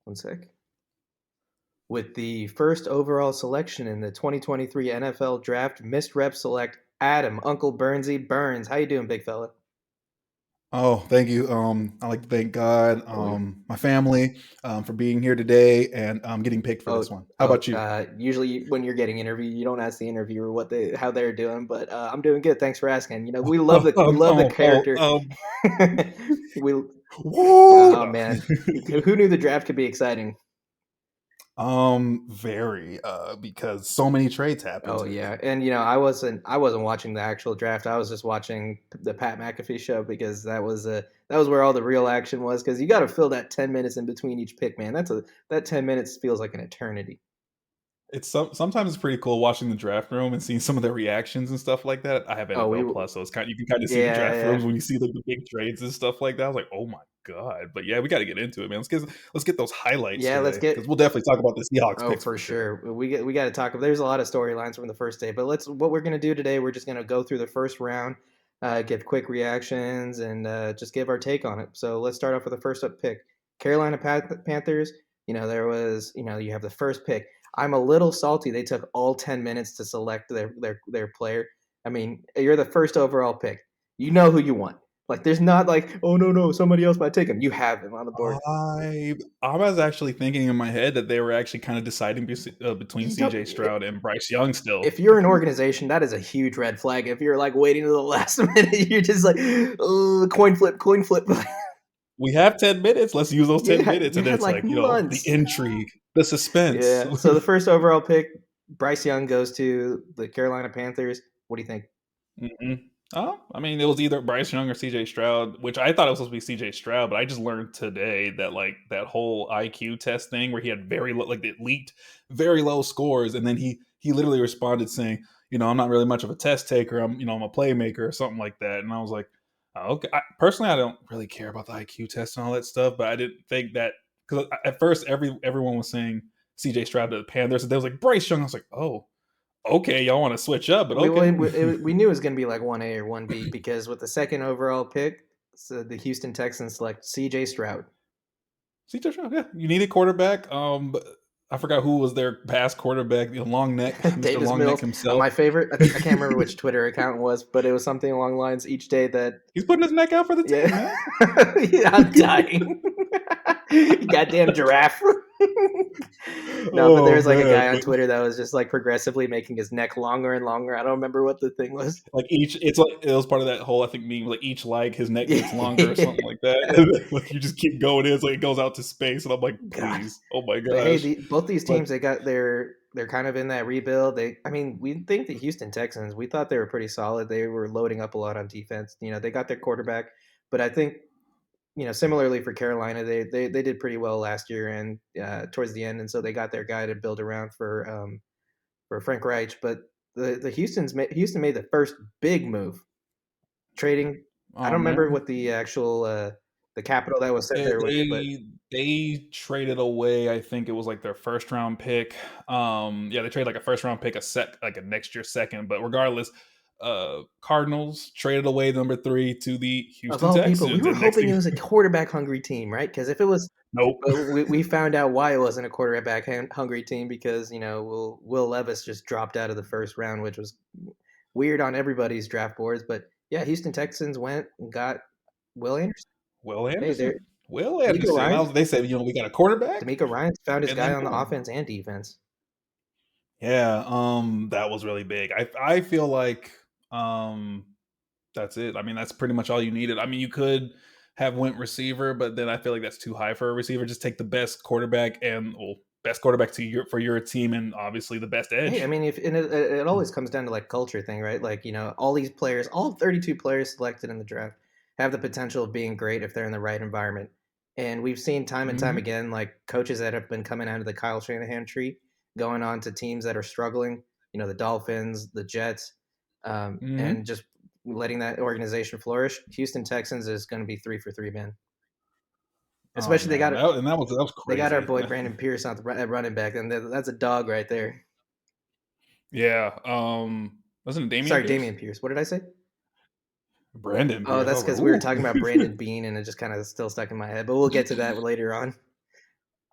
One sec. With the first overall selection in the 2023 NFL Draft, missed rep select Adam Uncle Burnsy Burns. How you doing, big fella? Oh, thank you. I like to thank God, Oh yeah. my family, for being here today and getting picked for Oh this one. How about you? usually when you're getting interviewed, you don't ask the interviewer how they're doing, but I'm doing good. Thanks for asking. You know, we love the character. we Woo! Oh man, who knew the draft could be exciting? Very, because so many trades Oh happened. yeah, and I wasn't watching the actual draft. I was just watching the Pat McAfee show because that was where all the real action was. Because you got to fill that 10 minutes in between each pick, man. That 10 minutes feels like an eternity. Sometimes it's pretty cool watching the draft room and seeing some of their reactions and stuff like that. I have Oh, NFL Plus, so it's you can kind of see the yeah, draft yeah, rooms when you see like the big trades and stuff like that. I was like, oh my god! But yeah, we got to get into it, man. Let's get those highlights yeah. Let's today because get. we'll definitely talk about the Seahawks Oh, picks for for sure. sure. We got to talk. There's a lot of storylines from the first day, but what we're gonna do today. We're just gonna go through the first round, give quick reactions, and just give our take on it. So let's start off with the first up pick, Carolina Panthers. You have the first pick. I'm a little salty. They took all 10 minutes to select their player. I mean, you're the first overall pick. You know who you want. Like, there's not like, oh no, somebody else might take him. You have him on the board. I was actually thinking in my head that they were actually kind of deciding between You C.J. don't. Stroud and Bryce Young still. If you're an organization, that is a huge red flag. If you're like waiting to the last minute, you're just like, coin flip, coin flip. We have 10 minutes. Let's use those 10 minutes. You And then had it's like like, the months. intrigue, the suspense. Yeah. So the first overall pick, Bryce Young goes to the Carolina Panthers. What do you think? hmm Oh, I mean, it was either Bryce Young or CJ Stroud, which I thought it was supposed to be CJ Stroud, but I just learned today that like that whole IQ test thing where he had very low, like it leaked very low scores, and then he literally responded saying, I'm not really much of a test taker. I'm a playmaker or something like that. And I was like, oh, okay. Personally, I don't really care about the IQ test and all that stuff, but I didn't think that because at first everyone was saying CJ Stroud to the Panthers, and they was like Bryce Young. I was like, oh, okay, y'all want to switch up, but okay. We knew it was going to be like 1A or 1B because with the second overall pick, so the Houston Texans select CJ Stroud. CJ Stroud, yeah, you need a quarterback. But I forgot who was their past quarterback, Long Neck, Mister Davis Long Neck Mills. himself. My favorite, I can't remember which Twitter account it was, but it was something along the lines each day that, He's putting his neck out for the yeah, team, man. yeah, I'm dying. Goddamn giraffe. No, but there Oh was like a man, guy on but Twitter that was just like progressively making his neck longer and longer. I don't remember what the thing was. like it's like it was part of that whole I think meme. Like each like his neck gets longer or Yeah. something like that. And then, like you just keep going in, it's like it goes out to space, and I'm like, God. please, oh my But hey, gosh. both these But teams, they're kind of in that rebuild. I mean, we think the Houston Texans, we thought they were pretty solid. They were loading up a lot on defense. They got their quarterback, but I think similarly for Carolina, they did pretty well last year and towards the end, and so they got their guy to build around for Frank Reich. But Houston made the first big move, trading. I oh don't remember man, what the actual the capital that was sent Eh, there with, but they traded away, I think it was like their first round pick. Yeah, they traded like a first round pick, like a next year second. But regardless, Cardinals traded away number 3 to the of Houston all people, we Texans, were and next hoping it thing, was a quarterback hungry team, right? Because if it was, nope. but we found out why it wasn't a quarterback hungry team because Will Levis just dropped out of the first round, which was weird on everybody's draft boards. But yeah, Houston Texans went and got Will Anderson. Will Hey, there, Anderson, Will D'Amico Anderson. Ryan. They said, we got a quarterback, D'Amico Ryan found his and guy then on the boom. offense and defense. Yeah, that was really big. I feel like that's it. I mean, that's pretty much all you needed. I mean, you could have went receiver, but then I feel like that's too high for a receiver. Just take the best quarterback and best quarterback for your team, and obviously the best Hey, I edge. mean, if and it always comes down to like culture thing, right? Like all these players, all 32 players selected in the draft, have the potential of being great if they're in the right environment. And we've seen time and time hmm again, like coaches that have been coming out of the Kyle Shanahan tree, going on to teams that are struggling. The Dolphins, the Jets, hmm and just letting that organization flourish. Houston Texans is going to be 3 for 3, man. Oh Especially man, that was they got our crazy. boy Brandon Pierce at running back, and that's a dog right there. Yeah. Wasn't it Damian Sorry, Pierce? Damian Pierce. What did I say? Brandon Oh, Pierce. I that's was like, because we were ooh. talking about Brandon Bean, and it just kind of still stuck in my head. But we'll get to that later on.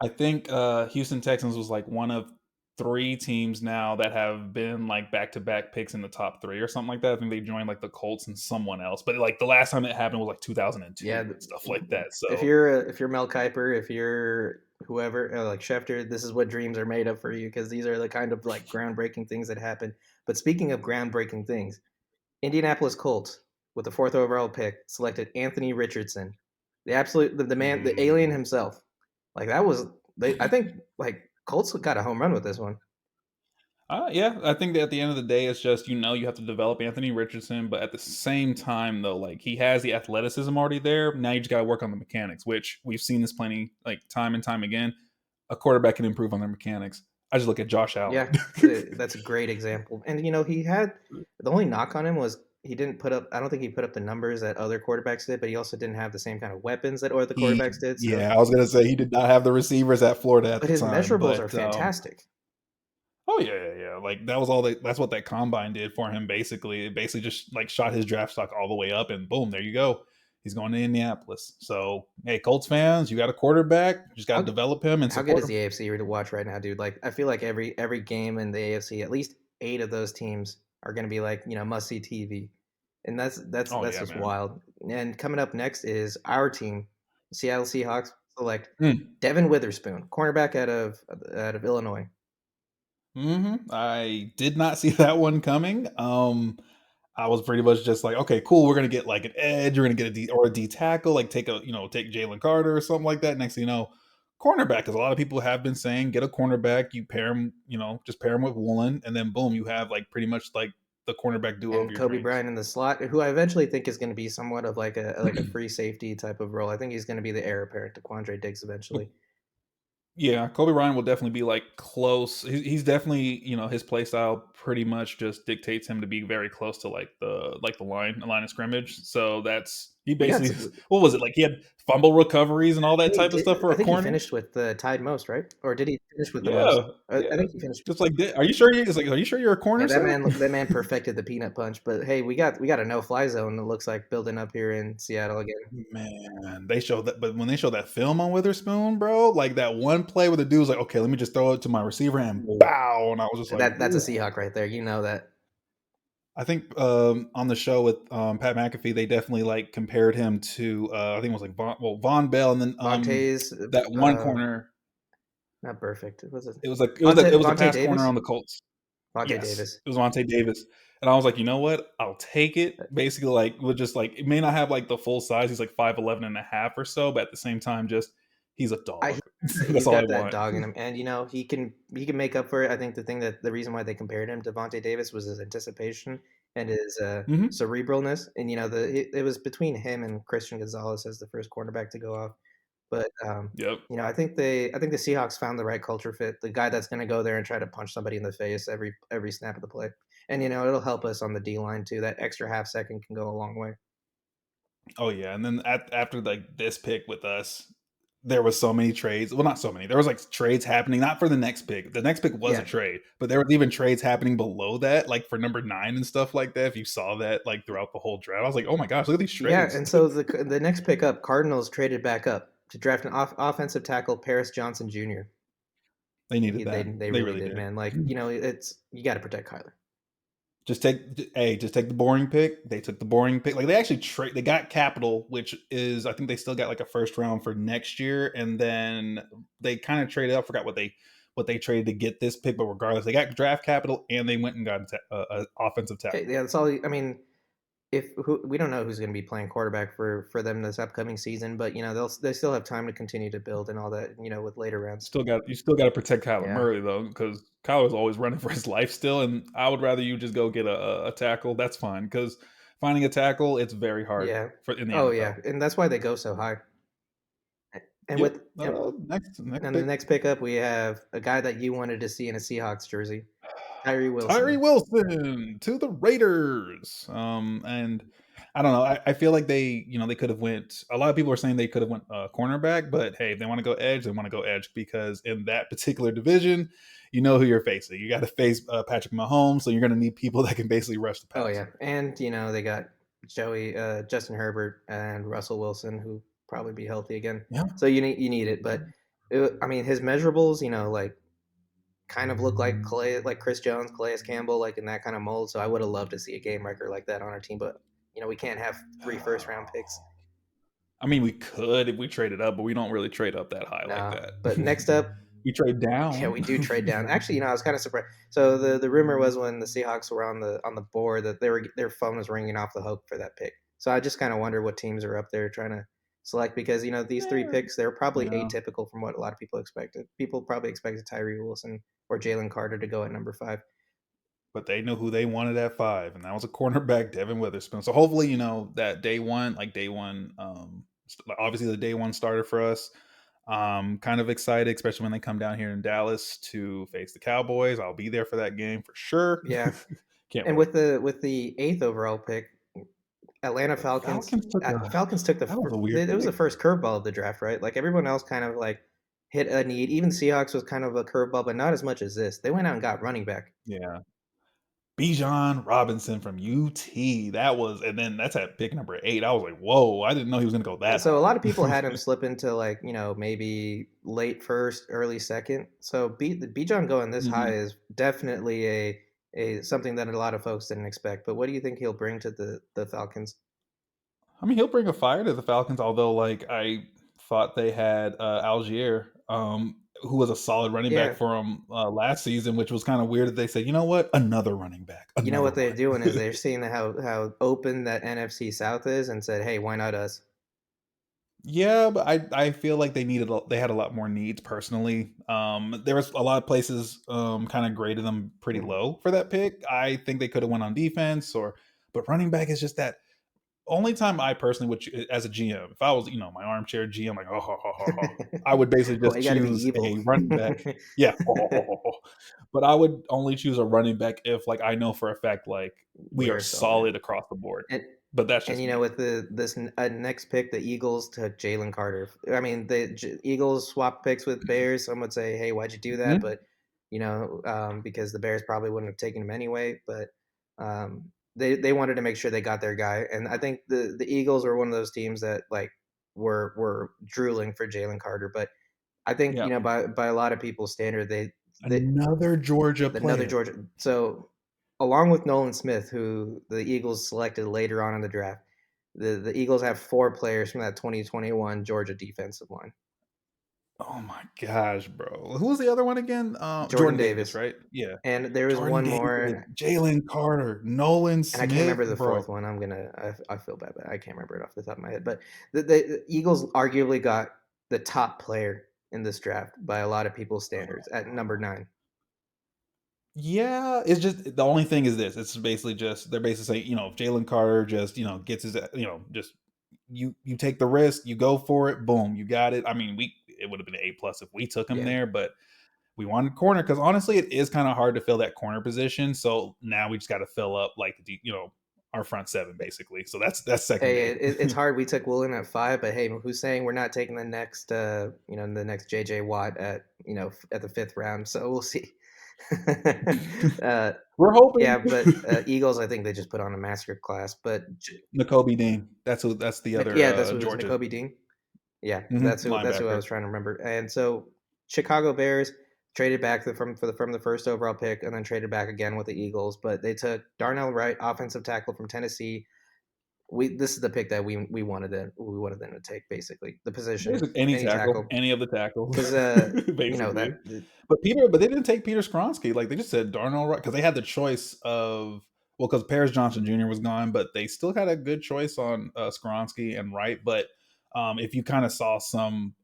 I think Houston Texans was like one of three teams now that have been like back to back picks in the top three or something like that. I think they joined like the Colts and someone else, but like the last time it happened was like 2002 Yeah, and stuff like that. if So you're Mel Kiper, if you're whoever like Schefter, this is what dreams are made of for you because these are the kind of like groundbreaking things that happen. But speaking of groundbreaking things, Indianapolis Colts with the fourth overall pick selected Anthony Richardson, the man, the alien mm, himself. Like that was they. I think like Colts got a home run with this one. yeah, I think that at the end of the day, it's just you have to develop Anthony Richardson, but at the same time, though, like he has the athleticism already there. Now you just got to work on the mechanics, which we've seen this plenty, like time and time again. A quarterback can improve on their mechanics. I just look at Josh Allen. Yeah, that's a great example. And he had the only knock on him was he didn't put up. I don't think he put up the numbers that other quarterbacks did, but he also didn't have the same kind of weapons that other He, quarterbacks did. So, yeah, I was gonna say he did not have the receivers at Florida at but the his time, measurables are but fantastic. oh yeah. Like that was all. That's what that combine did for him. Basically, it basically just like shot his draft stock all the way up, and boom, there you go. He's going to Indianapolis. So hey, Colts fans, you got a quarterback. You just got to How develop him and how good support is him. the AFC to watch right now, dude? Like I feel like every game in the AFC, at least 8 of those teams are going to be like, must see TV. And Oh that's yeah, just man. wild. And coming up next is our team, Seattle Seahawks select Mm. Devin Witherspoon, cornerback out of Illinois. I did not see that one coming. I was pretty much just like, okay, cool. We're gonna get like an edge. We're gonna get a D or a D tackle, like take Jalen Carter or something like that. Next thing you know, cornerback, because a lot of people have been saying get a cornerback. You pair him, just pair him with Woolen, and then boom, you have like pretty much like the cornerback duo of And your Kobe dreams. Bryant in the slot, who I eventually think is going to be somewhat of like a free safety type of role. I think he's going to be the heir apparent to Quandre Diggs eventually. Yeah, Kobe Bryant will definitely be like close. He's definitely his play style pretty much just dictates him to be very close to the line of scrimmage. So that's he We got basically what was it like? He had fumble recoveries and all that type of stuff for I a think he corner. finished with the tied most, right? Or did he finish with the most? Yeah, yeah. I think he finished. Just like, are you sure? It's like, are you sure you're a Yeah, corner, sir? that man perfected the peanut punch. But hey, we got a no fly zone that looks like building up here in Seattle again. Man, they showed that, but when they showed that film on Witherspoon, bro, like that one play where the dude was like, "Okay, let me just throw it to my receiver," and bow, and I was just like, That's a "Ooh." Seahawk right there. You know that. I think on the show with Pat McAfee, they definitely like compared him to I think it was like Von Bell, and then Vontae's that one corner. not perfect. It was a It was a Vontae pass corner Davis. on the Colts. Vontae Yes, Davis. it was Monte Davis, and I was like, you know what? I'll take it. Basically, like we're just like it may not have like the full size. He's like 5'11 and a half or so, but at the same time, just he's a I dog. he's That's all I got that want. dog in him, and he can make up for it. I think the reason why they compared him to Vontae Davis was his anticipation and his Hmm. cerebralness, and it was between him and Christian Gonzalez as the first cornerback to go off. But Yep. I think the Seahawks found the right culture fit, the guy that's going to go there and try to punch somebody in the face every snap of the play, and it'll help us on the D line too. That extra half second can go a long way. Oh yeah, and then after like this pick with us, there was so many trades. Well, not so many. There was like trades happening, not for the next pick. The next pick was a Yeah, trade, but there was even trades happening below that, like for number 9 and stuff like that. If you saw that like throughout the whole draft, I was like, oh my gosh, look at these yeah, trades. and so the next pick up, Cardinals traded back up to draft an offensive tackle, Paris Johnson Jr. They needed that. They They really really did, did. man. Like it's you got to protect Kyler. Just take the boring pick. They took the boring pick. Like they actually they got capital, which is I think they still got like a first round for next year, and then they kind of traded. I forgot what they traded to get this pick, but regardless, they got draft capital and they went and got a offensive Okay, tackle. yeah, that's all. I mean, we don't know who's going to be playing quarterback for them this upcoming season, but they still have time to continue to build and all that. With later rounds. You still got to protect Kyler Yeah, Murray though, because Kyler's always running for his life still, and I would rather you just go get a tackle. That's fine because finding a tackle it's very hard yeah, for in the oh NFL. yeah, and that's why they go so high. And Yep. with and Next and the pick. next pickup, we have a guy that you wanted to see in a Seahawks jersey, Tyree Tyree Wilson. Wilson to the Raiders. And I don't know. I feel like they could have went. A lot of people are saying they could have went cornerback, but hey, if they want to go edge, they want to go edge because in that particular division, you know who you're facing. You got to face Patrick Mahomes, so you're going to need people that can basically rush the Oh yeah, passer. and they got Justin Herbert and Russell Wilson, who probably be healthy again. Yeah. So you need it, but I mean, his measurables, like kind of look like Clay, like Chris Jones, Calais Campbell, like in that kind of mold. So I would have loved to see a game record like that on our team, but we can't have three first round picks. I mean, we could if we traded up, but we don't really trade up that high like No, that. but next up, We trade yeah, we down. do trade down. Actually, I was kind of surprised. So the rumor was when the Seahawks were on the board that their phone was ringing off the hook for that pick. So I just kind of wonder what teams are up there trying to select because these three Yeah, picks they're probably yeah. atypical from what a lot of people expected. People probably expected Tyree Wilson or Jalen Carter to go at number 5. But they knew who they wanted at 5, and that was a cornerback, Devin Witherspoon. So hopefully, that day one, obviously the day one starter for us. Kind of excited, especially when they come down here in Dallas to face the Cowboys. I'll be there for that game for sure. Yeah, Can't and wait. with the eighth overall pick, Atlanta The Falcons. Falcons took Falcons took that was a weird it was the pick. first curveball of the draft, right? Like everyone else kind of like hit a need. Even Seahawks was kind of a curveball, but not as much as this. They went out and got running back. Yeah. Bijan Robinson from UT. That was, and then that's at pick number 8. I was like, whoa, I didn't know he was going to go Yeah, that so a lot high. of people had him slip into like maybe late first, early second. So Bijan going this high Mhm. is definitely a something that a lot of folks didn't expect. But what do you think he'll bring to the Falcons? I mean, he'll bring a fire to the Falcons, although, like, I thought they had Algier, who was a solid running back Yeah, for him last season, which was kind of weird that they said, you know what, another running back, another what they're one. doing is they're seeing how open that NFC South is and said, hey, why not us? Yeah, but I feel like they had a lot more needs personally. There was a lot of places kind of graded them pretty Hmm. low for that pick. I think they could have went on defense but running back is just that only time I personally would as a GM, if I was my armchair GM like I would basically Well, just you got to be choose evil. a running back. Yeah, but I would only choose a running back if like I know for a fact like we are We're solid. solid across the board. And But that's and just me. with this next pick, the Eagles took Jalen Carter. I mean, the Eagles swapped picks with Bears. Some would say, "Hey, why'd you do that?" Mhm. But because the Bears probably wouldn't have taken him anyway. But they wanted to make sure they got their guy, and I think the Eagles were one of those teams that like were drooling for Jalen Carter. But I think Yeah, by a lot of people's standard, they another Georgia another player. Georgia. So, along with Nolan Smith, who the Eagles selected later on in the draft, the Eagles have 4 players from that 2021 Georgia defensive line. Oh my gosh, bro. Who was the other one again? Jordan Jordan Davis, Davis, right? Yeah. and there was Jordan one Davis, more, Jalen Carter, Nolan and I can't Smith, remember the bro. fourth one. I feel bad, but I can't remember it off the top of my head. But the Eagles arguably got the top player in this draft by a lot of people's standards at number 9. Yeah, it's just the only thing is this. It's basically just they're basically saying, if Jalen Carter just, gets his, just you take the risk, you go for it, boom, you got it. I mean, it would have been an A+ if we took him Yeah. there, but we wanted corner because honestly, it is kind of hard to fill that corner position. So now we just got to fill up like our front seven basically. So that's Hey, secondary. it's hard. We took Woolen at 5, but hey, who's saying we're not taking the next JJ Watt at at the 5th round? So we'll see. uh, We're hoping. yeah, but Eagles, I think they just put on a master class. But N'Kobe Dean. That's the other yeah, that's what it was, Georgia N'Kobe Dean. Yeah, that's who I linebacker. was trying to remember. And so Chicago Bears traded back from the first overall pick, and then traded back again with the Eagles. But they took Darnell Wright, offensive tackle from Tennessee. This is the pick that we wanted them to take, basically the position, Basically, any any tackle, tackle, any of the tackles, because basically. that But they didn't take Peter Skronsky. Like they just said Darnell Wright because they had the choice of because Paris Johnson Jr. was gone, but they still had a good choice on Skronsky and Wright. But if you kind of saw some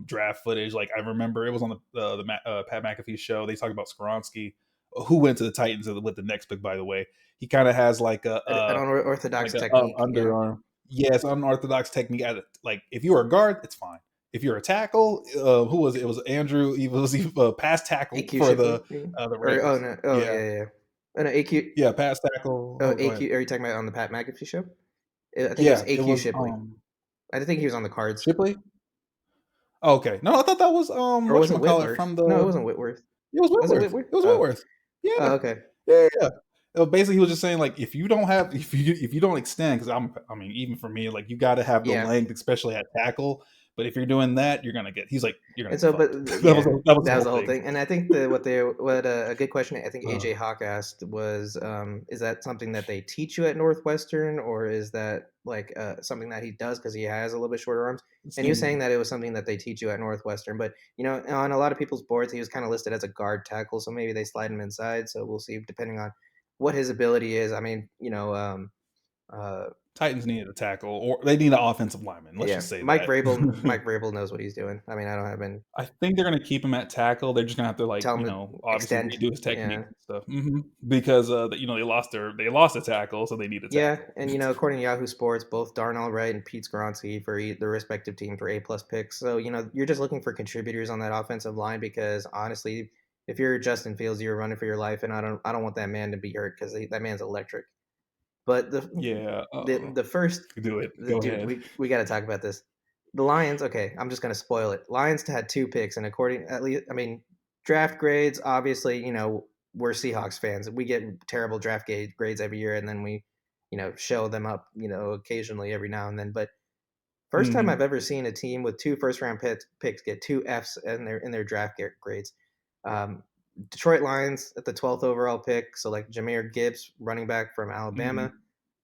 draft footage, like I remember it was on the Pat McAfee show. They talked about Skronsky, who went to the Titans with the next pick, by the way. He kind of has an unorthodox like a technique. Yeah, underarm. Yes, unorthodox technique. At like if you were a guard, it's fine. If you're a tackle, who was it? It was Andrew. He was pass tackle AQ for Shipley, maybe? the Or oh Raiders. no, oh Yeah, yeah, yeah. Oh no, AQ. yeah, pass tackle. Oh, Oh, go ahead. AQ. Are you talking about on the Pat McAfee show? I think it was Yeah, it AQ was Shipley. I think he was on the Cards, Shipley. Oh, okay, no, I thought that was or what was you it call it Whitworth? from No, it the. wasn't Whitworth. It was Was it Whitworth. Whitworth? It was Oh, Whitworth. Yeah, okay. yeah, yeah. Basically, he was just saying like if you don't have if you don't extend because I mean even for me like you got to have the Yeah, length especially at tackle But if you're doing that, you're gonna get. He's like, you're gonna And get so, but fucked. yeah, That was the that was whole the whole thing. thing. And I think that what a good question I think Uh, AJ Hawk asked was, is that something that they teach you at Northwestern, or is that like something that he does because he has a little bit shorter arms? And he was saying Same. that it was something that they teach you at Northwestern, but on a lot of people's boards, he was kind of listed as a guard tackle, so maybe they slide him inside. So we'll see, depending on what his ability is. I mean, uh, Titans needed a tackle, or they need an offensive lineman. Let's yeah, just say Mike that. Vrabel, Mike Vrabel knows what he's doing. I mean, I don't have been I think they're gonna keep him at tackle. They're just gonna have to tell him to obviously extend. redo his Yeah. techniques and stuff. Because they lost a tackle, so they need a Yeah, tackle. and according to Yahoo Sports, both Darnell Wright and Pete Skoronsky for their respective teams were A+ picks. So you're just looking for contributors on that offensive line because honestly, if you're Justin Fields, you're running for your life, and I don't want that man to be hurt because that man's electric. But Yeah. the first Do it. the Go dude ahead. we got to talk about this. The Lions, okay, I'm just gonna spoil it. Lions had 2 picks, and according at least, I mean, draft grades. Obviously, we're Seahawks fans. We get terrible draft grades every year, and then we, show them up, occasionally every now and then. But first time I've hmm ever seen a team with 2 first round picks get 2 Fs in their draft grades. Um, Detroit Lions at the 12th overall pick, so like Jameer Gibbs, running back from Alabama. hmm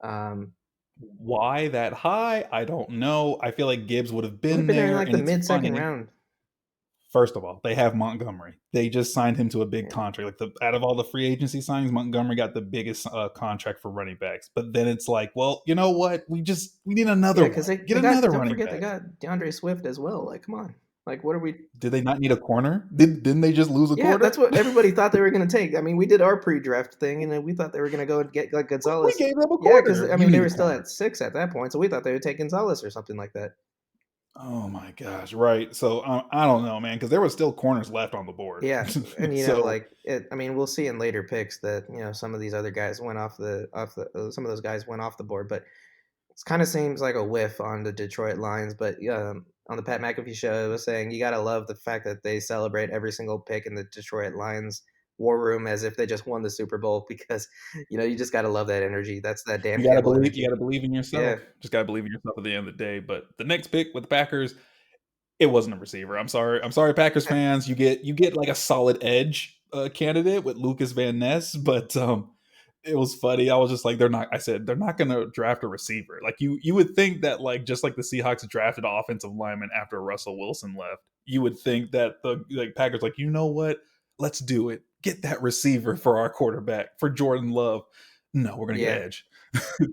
Um, Why that high? I don't know. I feel like Gibbs would have would have been been there in there, like the and it's mid second funny. round. First of all, they have Montgomery. They just signed him to a big Yeah. contract. Like out of all the free agency signings, Montgomery got the biggest contract for running backs. But then it's like, well, you know what? We need another Yeah, because one. they Get got another don't running forget they back. got DeAndre Swift as well. Like, come on, like what are we? Did they not need a corner? Didn't they just lose a Yeah, that's corner? what everybody thought they were going to take. I mean, we did our pre-draft thing, and then we thought they were going to go and get like We Gonzalez. gave them a Yeah, because corner. I You mean they need a were still corner. at 6 at that point, so we thought they would take Gonzalez or something like that. Oh my gosh, right. So I don't know, man, because there were still corners left on the board. Yeah, and So like I mean, we'll see in later picks that some of these other guys went off the some of those guys went off the board, but it kind of seems like a whiff on the Detroit Lions. But on the Pat McAfee show, it was saying you gotta love the fact that they celebrate every single pick in the Detroit Lions war room as if they just won the Super Bowl because you just gotta love that energy. That's that Dan Campbell you energy. gotta believe in Yeah, yourself. Just gotta believe in yourself at the end of the day. But the next pick with the Packers, it wasn't a receiver. I'm sorry. I'm sorry, Packers fans. You get like a solid edge candidate with Lucas Van Ness, but it was funny. I was just like, they're not. I said they're not going to draft a receiver. Like you would think that like just like the Seahawks drafted an offensive lineman after Russell Wilson left, you would think that the like Packers like you know what, let's do it. Get that receiver for our quarterback for Jordan Love. No, we're gonna get yeah. edge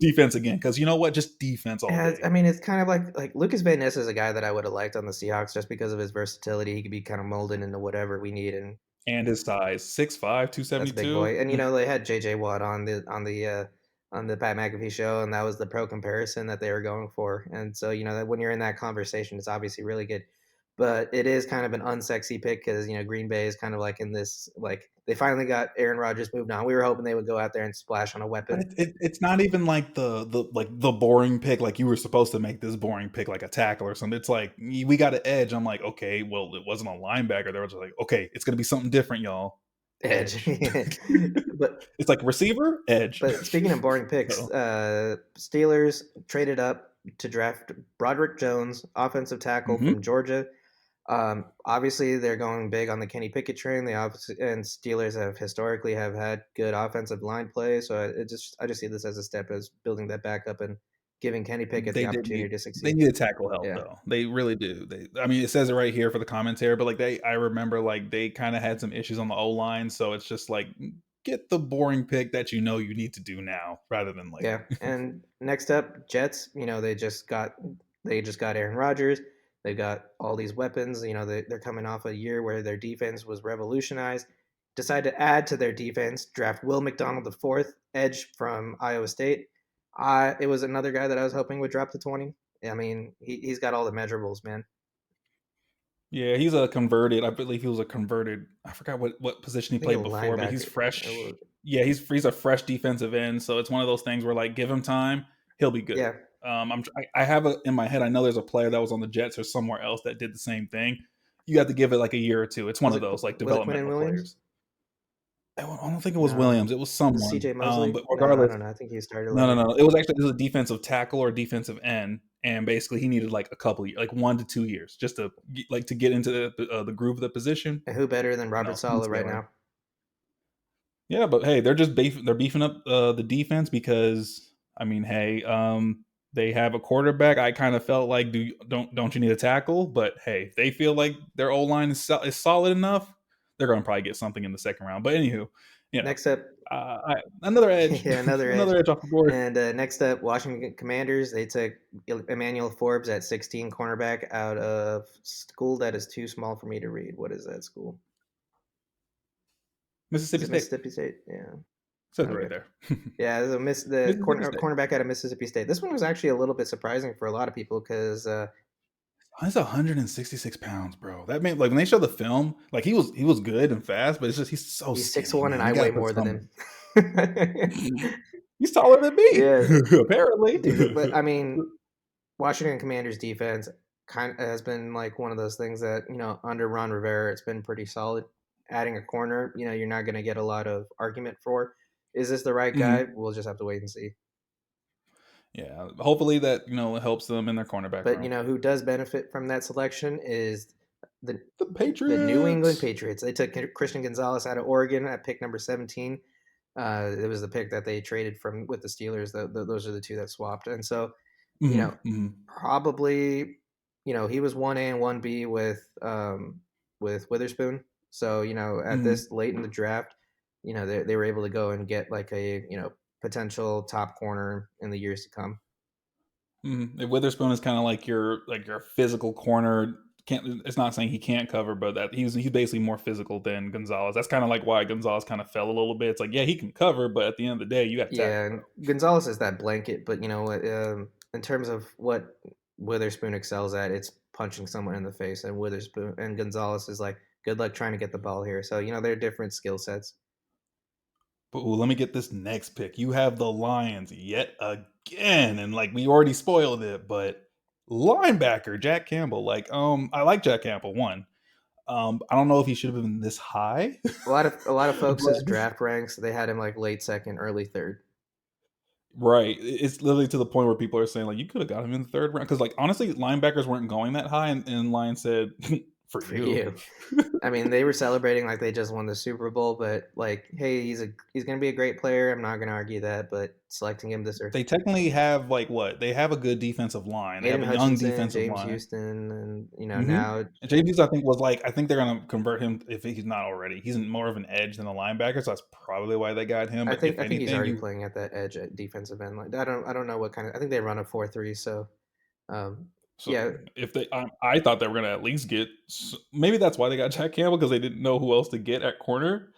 defense again because you know what, just defense all I day. mean, it's kind of like Lucas Van Ness is a guy that I would have liked on the Seahawks just because of his versatility. He could be kind of molded into whatever we need, and And his size 6'5", that's a big 272. boy. And they had JJ Watt on the Pat McAfee show, and that was the pro comparison that they were going for. And so that when you're in that conversation, it's obviously really good. But it is kind of an unsexy pick because Green Bay is kind of like in this like they finally got Aaron Rodgers moved on. We were hoping they would go out there and splash on a But weapon. it's not even like the boring pick. Like you were supposed to make this boring pick like a tackle or something. It's like we got an edge. I'm like, okay, well, it wasn't a linebacker. They were just like, okay, it's gonna be something different, y'all. Edge. Edge. but It's like receiver, edge. But speaking of boring picks, So, Steelers traded up to draft Broderick Jones, offensive tackle mhm. from Georgia. Obviously, they're going big on the Kenny Pickett train. They obviously and Steelers have historically have had good offensive line play. So I just see this as a step as building that back up and giving Kenny Pickett the They did need opportunity to they succeed. need a tackle help Yeah, though. They really do. I mean, it says it right here for the commentary, but like I remember like they kind of had some issues on the O line, so it's just like get the boring pick that you need to do now rather than yeah. later. And next up, Jets. They just got Aaron Rodgers. They've got all these weapons. They're coming off a year where their defense was revolutionized. Decide to add to their defense, draft Will McDonald the fourth, edge from Iowa State. It was another guy that I was hoping would drop to 20. I mean, he's got all the measurables, man. Yeah, he's a converted. I believe he was a converted. I forgot what position I he think a played before, but he's linebacker. fresh. Yeah, he's a fresh defensive end. So it's one of those things where like give him time, he'll be good. Yeah, I have a in my head. I know there's a player that was on the Jets or somewhere else that did the same thing. You have to give it like a year or two. It's one was of it those like was it Quinton developmental Williams? players. I don't think it was No. Williams. It was Was someone. CJ Mosley? But No, I regardless, don't know. I think he started no, no, later. no. It was a defensive tackle or defensive end, and basically he needed like a couple, like 1 to 2 years, just to to get into the groove of the position. And who better than You know, Robert smooth Saleh right sailing. now? Yeah, but hey, they're beefing up the defense because I mean, hey, they have a quarterback. I kind of felt like don't you need a tackle? But hey, if they feel like their O line is solid enough, they're going to probably get something in the second round. But anywho, you know, Next up, another edge, yeah, another edge. another edge off the board. And next up, Washington Commanders. They took Emmanuel Forbes at 16, cornerback out of school that is too small for me to read. What is that school? Is Mississippi it State Mississippi State? Yeah. says it right Okay. there. Yeah, the Mississippi State. cornerback out of Mississippi State. This one was actually a little bit surprising for a lot of people because He's 166 pounds, bro. That man, like when they show the film, like he was good and fast, but it's just he's so he's skinny, 6'1", and man. You I got to weigh put more than some. him. He's taller than me, Yeah, apparently. dude. But I mean, Washington Commanders defense kind of has been like one of those things that under Ron Rivera, it's been pretty solid. Adding a corner, you're not going to get a lot of argument for. Is this the right guy? Mhm. We'll just have to wait and see. Yeah, hopefully that it helps them in their cornerback But room. who does benefit from that selection is the The the New England Patriots. Patriots. They took Christian Gonzalez out of Oregon at pick number 17. It was the pick that they traded from with the Steelers. Those are the two that swapped, and so you know Mhm, mhm, probably he was 1A and 1B with Witherspoon. So at mhm, this late in the draft, they were able to go and get like a potential top corner in the years to come. mhm. If Witherspoon is kind of like your physical corner. Can't It's not saying he can't cover, but that he's basically more physical than Gonzalez. That's kind of like why Gonzalez kind of fell a little bit. It's like, yeah, he can cover, but at the end of the day, you got to Yeah, tackle, bro. and Gonzalez is that blanket, but in terms of what Witherspoon excels at, it's punching someone in the face, and Witherspoon and Gonzalez is like, good luck trying to get the ball here. So they're different skill sets. But ooh, let me get this next pick. You have the Lions yet again, and like we already spoiled it, but linebacker Jack Campbell. I like Jack Campbell. One, I don't know if he should have been this high, A lot of folks' but draft ranks, they had him like late second, early third right, it's literally to the point where people are saying like you could have got him in the third round because like honestly, linebackers weren't going that high, and Lions said for for you. you. I mean, they were celebrating like they just won the Super Bowl, but like, hey, he's gonna be a great player. I'm not gonna argue that, but selecting him this or They technically have like what they have a good defensive line. They have Aiden a young Hutchinson, defensive James line. Houston, and Mhm. now And JB's, I think, was like I think they're gonna convert him if he's not already. He's more of an edge than a linebacker, so that's probably why they got him. I But think if I think he's anything, already you playing at that edge at defensive end. Like I don't know what kind of I think they run a 4-3. So um, so yeah, if I thought they were gonna at least get maybe that's why they got Jack Campbell because they didn't know who else to get at corner.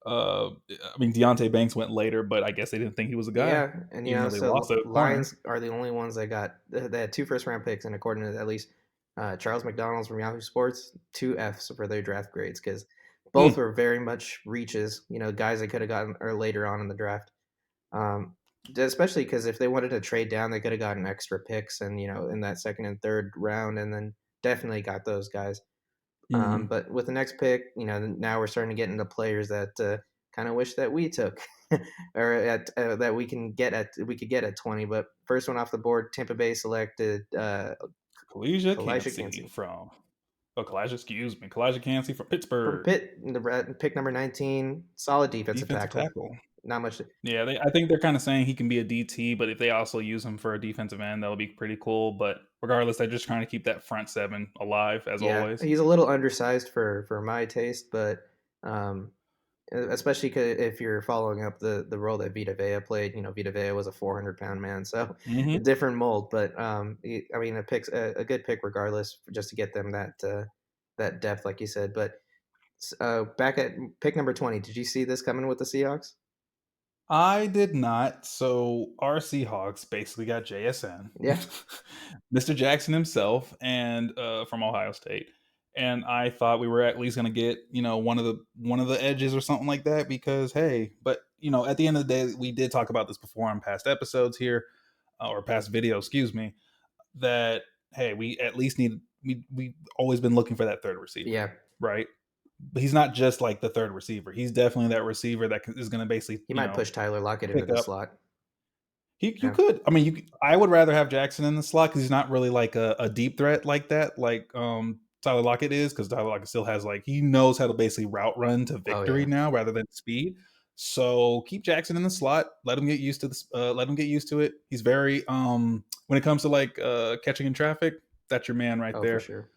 I mean Deontay Banks went later, but I guess they didn't think he was a guy, yeah, and even though they lost a corner. Lions are the only ones that got they had two first round picks, and according to at least Charles McDonald's from Yahoo Sports, two Fs for their draft grades because both Mm, were very much reaches. Guys they could have gotten or later on in the draft. Um, Especially because if they wanted to trade down, they could have gotten extra picks, and in that second and third round, and then definitely got those guys. mhm. But with the next pick, now we're starting to get into players that kind of wish that we took, or that we could get at 20. But first one off the board, Tampa Bay selected Kalijah Elijah Cansey Cansey from Kalijah, excuse me, Kalijah Cansey from from Pittsburgh, Pitt, pick number 19. Solid defensive defensive tackle. tackle. Not much. Yeah, I think they're kind of saying he can be a DT, but if they also use him for a defensive end, that'll be pretty cool. But regardless, they're just trying to keep that front seven alive as Yeah, always. he's a little undersized for my taste, but um, especially if you're following up the role that Vita Vea played. Vita Vea was a 400-pound man, so a Hmm. different mold. But I mean, a good pick regardless, just to get them that depth, like you said. But back at pick number 20, did you see this coming with the Seahawks? I did not. So our Seahawks basically got JSN, Yeah, Mr. Jackson himself, and from Ohio State. And I thought we were at least going to get one of the edges or something like that because hey, but at the end of the day, we did talk about this before on past episodes here or past video, excuse me. That hey, we at least need we always been looking for that third receiver, yeah. right? but he's not just like the third receiver. He's definitely that receiver that is going to basically, He might push Tyler Lockett into pick the up. slot. You Yeah. could. I mean, I would rather have Jackson in the slot because he's not really like a deep threat like that, like Tyler Lockett is. Because Tyler Lockett still has like he knows how to basically route run to Oh victory yeah. now rather than speed. So keep Jackson in the slot. Let him get used to this. Let him get used to it. He's very when it comes to like catching in traffic. That's your man right Oh, for there. sure.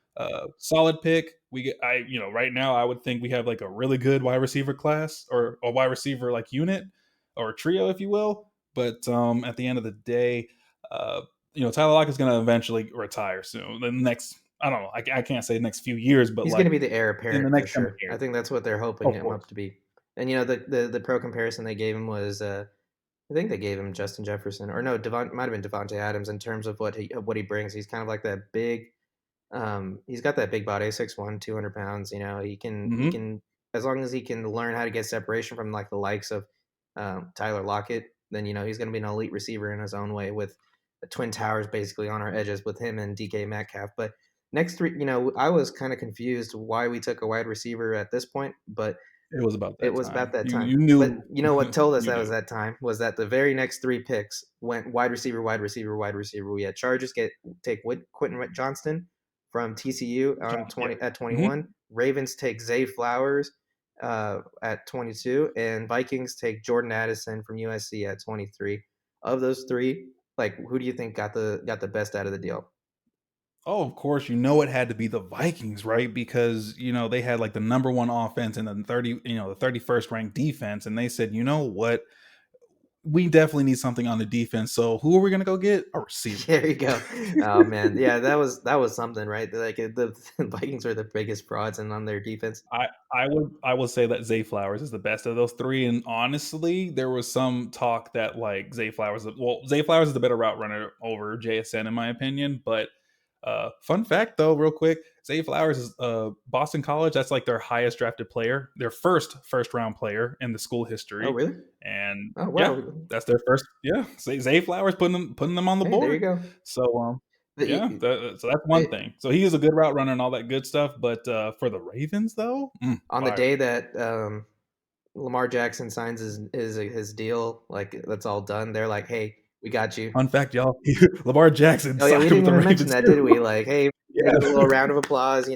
Solid pick. We get right now I would think we have like a really good wide receiver class or a wide receiver like unit or trio, if you will. But at the end of the day, uh, Tyler Lock is going to eventually retire soon. The next, I don't know, I can't say the next few years, but He's going to like be the heir in the apparent for next coming sure. I years, think that's what they're hoping of him up course. to be. And the pro comparison they gave him was I think they gave him Justin Jefferson or no, might have been Devontae Adams in terms of what he brings. He's kind of like that big. He's got that big body, 6'1", 200 pounds. You know, he Hmm. can as long as he can learn how to get separation from like the likes of Tyler Lockett, then he's going to be an elite receiver in his own way with the twin towers basically on our edges with him and DK Metcalf. But next three, I was kind of confused why we took a wide receiver at this point, but It was about it that was about time. that You time. you But knew you know what told us you that was knew that time was that the very next three picks went wide receiver, wide receiver, wide receiver. We had Chargers take Quentin Johnston from TCU John. on Yeah. 20 at Hmm. 21. Ravens take Zay Flowers at 22, and Vikings take Jordan Addison from USC at 23. Of those three, like who do you think got the best out of the deal? Oh, of course, it had to be the Vikings, right? Because they had like the number one offense and then the 31st ranked defense, and they said, you know what, we definitely need something on the defense. So who are we gonna go get? A receiver. There you go. Oh man, yeah, that was something, right? Like the Vikings were the biggest frauds and on their defense. I would say that Zay Flowers is the best of those three. And honestly, there was some talk that like Zay Flowers is the better route runner over JSN in my opinion. But fun fact though, real quick, Zay Flowers is Boston College. That's like their highest drafted player, their first round player in the school Oh history. really? And Oh yeah, wow. that's their first. Yeah, Zay Flowers putting them on the Hey, there you board. go. So But yeah, so that's one it, thing. So he is a good route runner and all that good stuff. But for the Ravens, though, on the fire. day that Lamar Jackson signs his deal, like that's all done. They're like, "Hey, we got you." Fun fact, y'all: Lamar Jackson Oh yeah, we signed didn't with the even mention Ravens that, too. did we? Like, hey, Yeah, they give a little round of applause.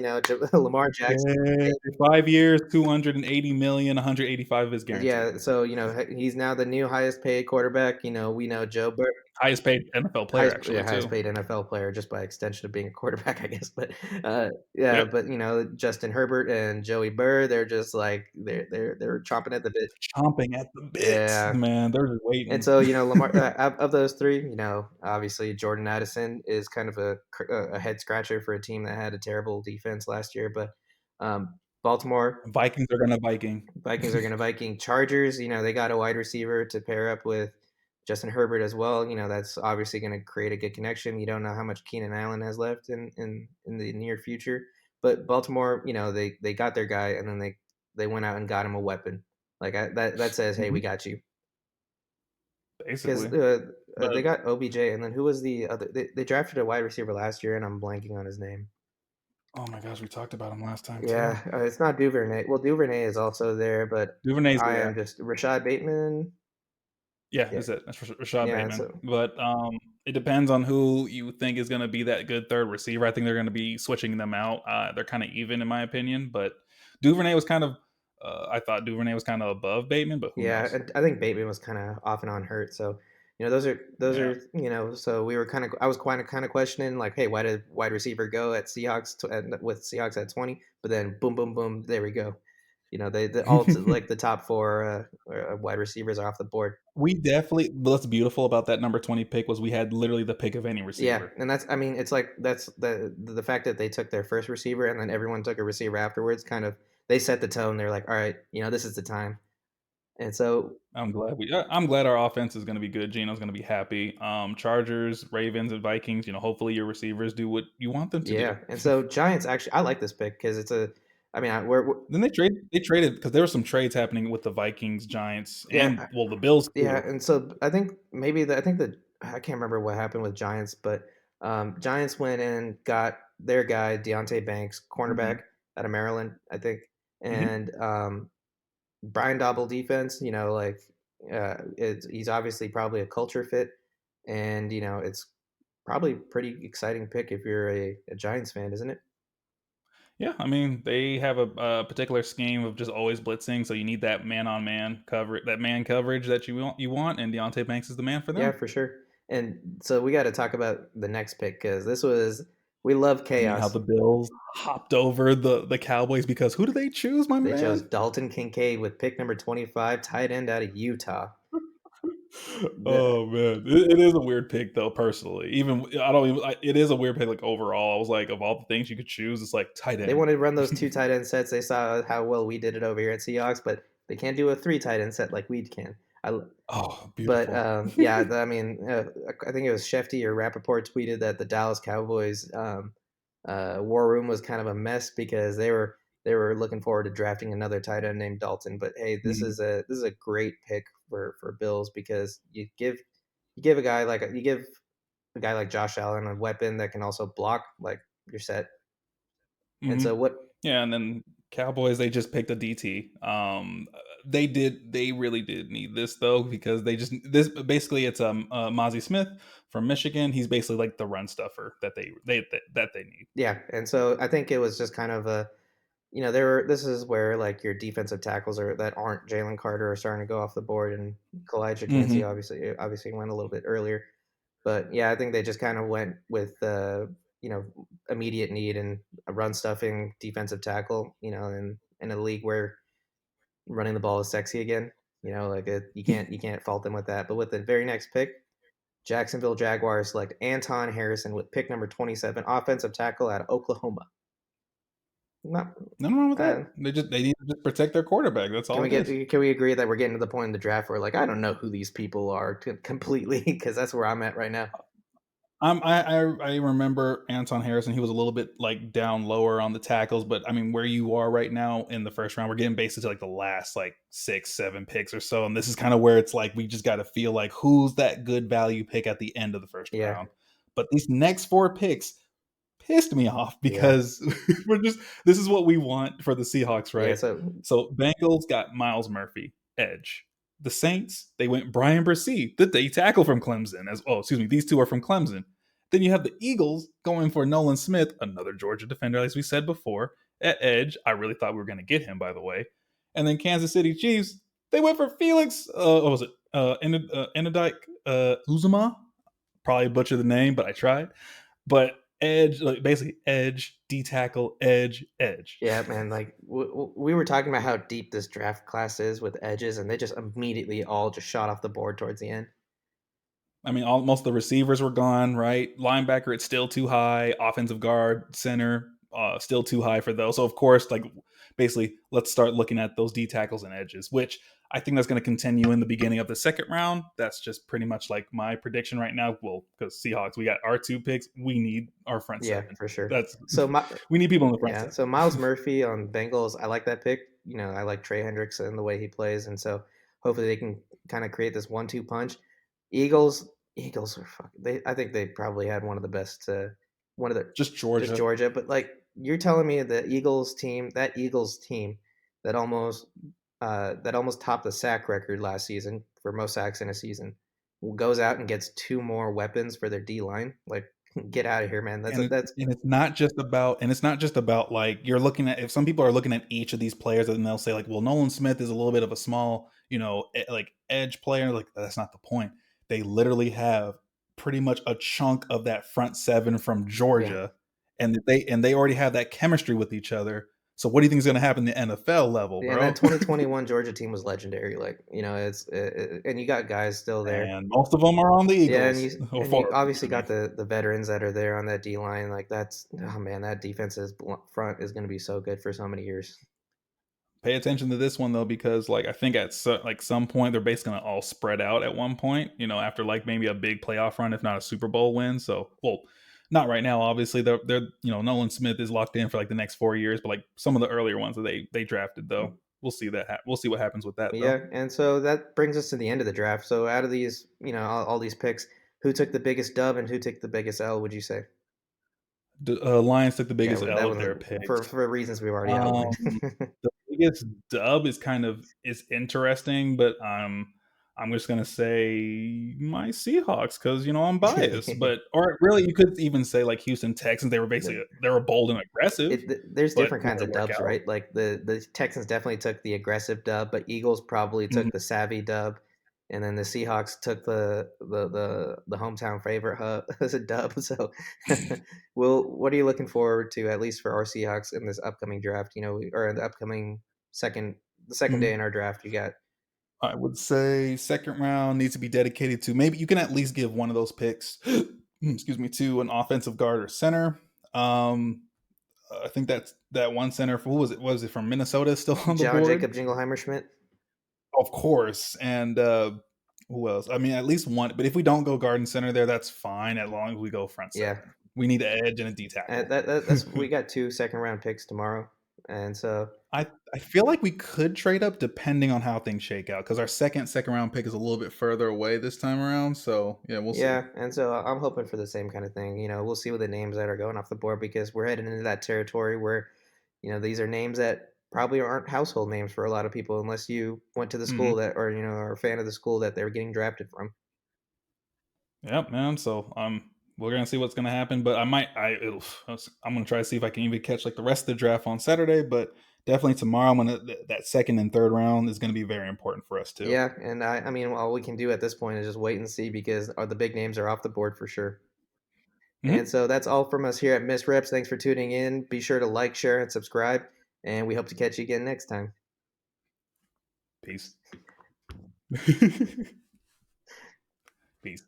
Lamar Jackson. yeah. 5 years, 280 million, 185 is guaranteed. Yeah, so he's now the new highest paid quarterback. We know Joe Burrow. Highest paid NFL player, Highest, yeah, actually, highest too. paid NFL player just by extension of being a quarterback, I guess. But yeah, Yep, but Justin Herbert and Joey Burr, they're just like they're chomping at the bit. chomping at the bits, Yeah, man. They're just and waiting. so Lamar of those three, obviously Jordan Addison is kind of a head scratcher for a team that had a terrible defense last year. But Baltimore Vikings are gonna Viking. Vikings are going to Viking. Chargers, they got a wide receiver to pair up with Justin Herbert as well. That's obviously going to create a good connection. You don't know how much Keenan Allen has left in the near future, but Baltimore, they got their guy, and then they went out and got him a weapon. Like that says, hey, we Mhm, got you. Because basically, they but got OBJ, and then who was the other? They drafted a wide receiver last year, and I'm blanking on his name. oh my gosh, we talked about him last time too. Yeah, it's not Duvernay. Well, Duvernay is also there, but Duvernay's, I yeah. am just Rashad Bateman. Yeah, Yeah, that's it. That's Rashad yeah. Bateman. So But it depends on who you think is going to be that good third receiver. I think they're going to be switching them out. They're kind of even, in my opinion. But Duvernay was kind of, I thought Duvernay was kind of above Bateman, but who yeah, knows? and I think Bateman was kind of off and on hurt. So those are Yeah. So we were I was kind of questioning like, hey, why did wide receiver go at with Seahawks at 20? But then boom, boom, boom, there we go. Like the top four wide receivers are off the board. What's beautiful about that number 20 pick was we had literally the pick of any Yeah, receiver. and I mean, it's like that's the fact that they took their first receiver and then everyone took a receiver afterwards. Kind of, they set the tone. They're like, all right, this is the time. And so I'm glad our offense is going to be good. Gino's going to be happy. Chargers, Ravens, and Vikings. Hopefully your receivers do what you want them to do. yeah, and so Giants actually, I like this pick because I mean, we're Then they traded because there were some trades happening with the Vikings, Giants, and yeah, well the Bills yeah, too. and so I think I think that I can't remember what happened with Giants, but Giants went and got their guy Deontay Banks, cornerback Mhm. out of Maryland, I think. Hmm. and Brian Double defense. Like he's obviously probably a culture fit, and it's probably pretty exciting pick if you're a Giants fan, isn't it? Yeah, I mean they have a particular scheme of just always blitzing, so you need that man on man cover, that man coverage that you want, and Deontay Banks is the man for Yeah, them. for sure. And so we got to talk about the next pick because we love I mean, how chaos. the Bills hopped over the Cowboys because who do they choose, my They chose man? Dalton Kincaid with pick number 25, tight end out of Utah. The Oh man, it is a weird pick though. Personally, even I don't even. It is a weird pick. Like overall, I was like, of all the things you could choose, it's like tight They end. wanted to run those two tight end sets. They saw how well we did it over here at Seahawks, but they can't do a three tight end set like we can. I, Oh, but beautiful. yeah, I mean, I think it was Shefty or Rappaport tweeted that the Dallas Cowboys war room was kind of a mess because they were looking forward to drafting another tight end named Dalton. But hey, this Mhm. is a great pick for Bills because you give a guy like Josh Allen a weapon that can also block. Like you're set. And Mhm. so what? Yeah, and then Cowboys, they just picked a DT. They really did need this though because they just this basically it's Mozzie Smith from Michigan. He's basically like the run stuffer that they need. Yeah, and so I think it was just kind of there. This is where like your defensive tackles are that aren't Jalen Carter are starting to go off the board, and Kalijah Kancey Hmm. obviously went a little bit earlier. But yeah, I think they just kind of went with you know immediate need and a run stuffing defensive tackle. In a league where running the ball is sexy again. You can't fault them with that. But with the very next pick, Jacksonville Jaguars select Anton Harrison with pick number 27, offensive tackle out of Oklahoma. Not, Nothing wrong with uh, that. They need to just protect their quarterback. That's can all we it is. get can we agree that we're getting to the point in the draft where like I don't know who these people are completely because that's where I'm at right now. I remember Anton Harrison. He was a little bit like down lower on the tackles, but I mean, where you are right now in the first round, we're getting basically like the last like 6, 7 picks or so, and this is kind of where it's like we just got to feel like who's that good value pick at the end of the first Yeah, round. But these next 4 picks pissed me off yeah, because we're just this is what we want for the Seahawks, yeah. right? So So Bengals got Miles Murphy, edge. The Saints, they went Brian Bresee, the D tackle from Clemson. Excuse me, these two are from Clemson. Then you have the Eagles going for Nolan Smith, another Georgia defender, as we said before, at edge. I really thought we were going to get him, by the way. And then Kansas City Chiefs, they went for Felix. What was it? Enidike Uzuma. Probably butchered the name, but I tried. But edge, like basically edge, D tackle, edge, edge. yeah, man. Like we were talking about how deep this draft class is with edges, and they just immediately all just shot off the board towards the end. I mean, most of the receivers were gone, right? Linebacker, it's still too high. Offensive guard, center, still too high for those. So, of course, like basically, let's start looking at those D tackles and edges, which I think that's going to continue in the beginning of the second round. That's just pretty much like my prediction right now. Well, because Seahawks, we got our 2 picks. We need our front Yeah, seven. for sure. That's So we need people in the front yeah, so seven. Miles Murphy on Bengals, I like that pick. I like Trey Hendricks and the way he plays, and so hopefully they can kind of create this one-two punch. Eagles are fuck. I think they probably had one of the best, one of the Just just Georgia. Georgia. But like you're telling me that Eagles team that almost topped the sack record last season for most sacks in a season, goes out and gets two more weapons for their D line. Like, get out of here, man. That's and it, that's and it's not just about like you're looking at if some people are looking at each of these players and they'll say like well Nolan Smith is a little bit of a small like edge player, like that's not the point. They literally have pretty much a chunk of that front seven from yeah. Georgia, and they already have that chemistry with each other. So what do you think is going to happen in the NFL level, Yeah, and that bro? 2021 Georgia team was legendary. Like, and you got guys still there. And most of them are on the Yeah, and you Eagles, or and you for obviously excuse me. got the veterans that are there on that D line. Like that's oh man, that defense's front is going to be so good for so many years. Pay attention to this one though, because like I think at like some point they're basically gonna all spread out at one point. After like maybe a big playoff run, if not a Super Bowl win. So, well, not right now. Obviously, they're Nolan Smith is locked in for like the next 4 years, but like some of the earlier ones that they drafted though, we'll see we'll see what happens with that though. Yeah, and so that brings us to the end of the draft. So out of these, all these picks, who took the biggest dub and who took the biggest L? Would you say? The Lions took the Yeah, biggest well, L that with was their picks. for reasons we've already outlined. Um, the biggest dub is kind of is interesting, but I'm just gonna say my Seahawks because I'm biased. But or really, you could even say like Houston Texans. They were basically The they were bold and aggressive, there's but different did kinds it of work dubs, out? right? Like the Texans definitely took the aggressive dub, but Eagles probably Mhm. took the savvy dub, and then the Seahawks took the hometown favorite as a dub. So, what are you looking forward to at least for our Seahawks in this upcoming draft? Or the upcoming second the second day Mhm. in our draft, you got I would say second round needs to be dedicated to maybe you can at least give one of those picks, excuse me, to an offensive guard or center. Um, I think that's that one center. Who was it? Was it from Minnesota? Still on the John board, Jacob Jingleheimer Schmidt. of course. And who else? I mean, at least one. But if we don't go guard and center there, that's fine. As long as we go front Yeah, seven, we need an edge and a D tackle. that's we got two second round picks tomorrow, and so I I feel like we could trade up depending on how things shake out because our second round pick is a little bit further away this time around. So yeah, we'll see. yeah, and so I'm hoping for the same kind of thing. We'll see what the names that are going off the board because we're heading into that territory where, these are names that probably aren't household names for a lot of people unless you went to the school Hmm. that or are a fan of the school that they're getting drafted from. Yep, man. So we're gonna see what's gonna happen, but I'm gonna try to see if I can even catch like the rest of the draft on Saturday. But definitely tomorrow, that second and third round is gonna be very important for us too. Yeah, and I mean, all we can do at this point is just wait and see because the big names are off the board for sure. And Hmm. so that's all from us here at Miss Reps. Thanks for tuning in. Be sure to like, share, and subscribe. And we hope to catch you again next time. Peace. Peace.